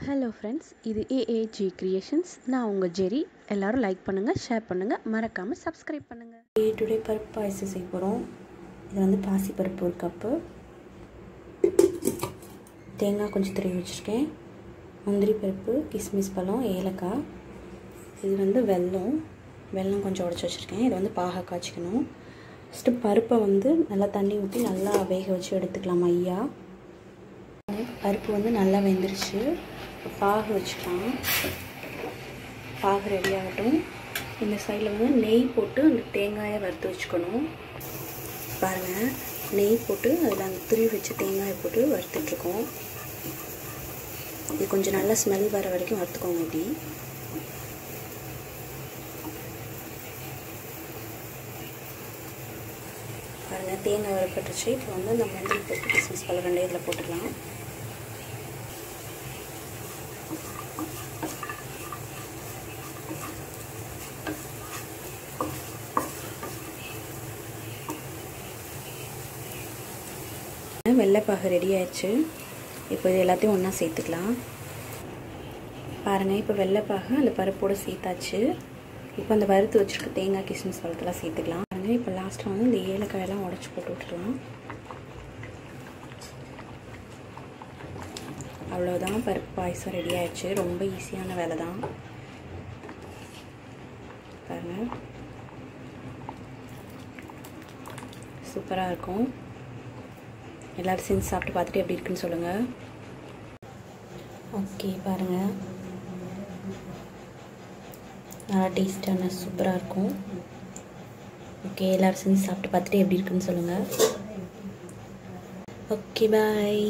Hello friends, இது AAG creations. நான் உங்கள் ஜெரி. எல்லோரும் லைக் பண்ணுங்கள், ஷேர் பண்ணுங்கள், மறக்காமல் சப்ஸ்கிரைப் பண்ணுங்கள். டுடே பருப்பு பாயசம் செய்ய போகிறோம். இது வந்து பாசி பருப்பு 1 கப்பு, தேங்காய் கொஞ்சம் துருவி வச்சுருக்கேன், முந்திரி பருப்பு, கிஸ்மிஸ் பழம், ஏலக்காய், இது வந்து வெல்லம் கொஞ்சம் உடச்சி வச்சுருக்கேன். இது வந்து பாக காய்ச்சிக்கணும். ஃபஸ்ட்டு பருப்பை வந்து நல்லா தண்ணி ஊற்றி நல்லா வேக வச்சு எடுத்துக்கலாம். மையா பருப்பு வந்து நல்லா வெந்துருச்சு. பாகு வச்சுக்கலாம். பாகு ரெடி ஆகட்டும். இந்த சைடில் வந்து நெய் போட்டு அந்த தேங்காயை வறுத்து வச்சுக்கணும். பாருங்கள், நெய் போட்டு அதில் அந்த துருவி வச்ச தேங்காயை போட்டு வறுத்துட்ருக்கோம். இது கொஞ்சம் நல்லா ஸ்மெல் வர வரைக்கும் வறுத்துக்கோங்க. இப்படி பாருங்கள், தேங்காய் வறுப்பட்டுருச்சு. இப்போ வந்து நம்ம முந்திரி பருப்பு, கிஸ்மிஸ் பழம் 2 இதில் போட்டுக்கலாம். வெள்ளைப்பாகு ரெடி ஆயிடுச்சு. இப்போ இது எல்லாத்தையும் ஒன்றா சேர்த்துக்கலாம். பாருங்கள், இப்போ வெள்ளைப்பாகு அந்த பருப்போடு சேர்த்தாச்சு. இப்போ அந்த வறுத்து வச்சுருக்க தேங்காய், கிஸ்மிஸ் பழத்தெல்லாம் சேர்த்துக்கலாம். பாருங்கள், இப்போ லாஸ்ட்டில் வந்து இந்த ஏலக்காயெல்லாம் உடச்சி போட்டு விட்டுருலாம். அவ்வளோதான், பருப்பு பாயசம் ரெடி ஆயிடுச்சு. ரொம்ப ஈஸியான வேலை தான். பாருங்கள், சூப்பராக இருக்கும். எல்லோரும் செஞ்சு சாப்பிட்டு பார்த்துட்டு எப்படி இருக்குன்னு சொல்லுங்கள். ஓகே, பாருங்கள், நல்லா டேஸ்டான சூப்பராக இருக்கும். ஓகே, எல்லோரும் செஞ்சு சாப்பிட்டு பார்த்துட்டு எப்படி இருக்குன்னு சொல்லுங்கள். ஓகே, பாய்.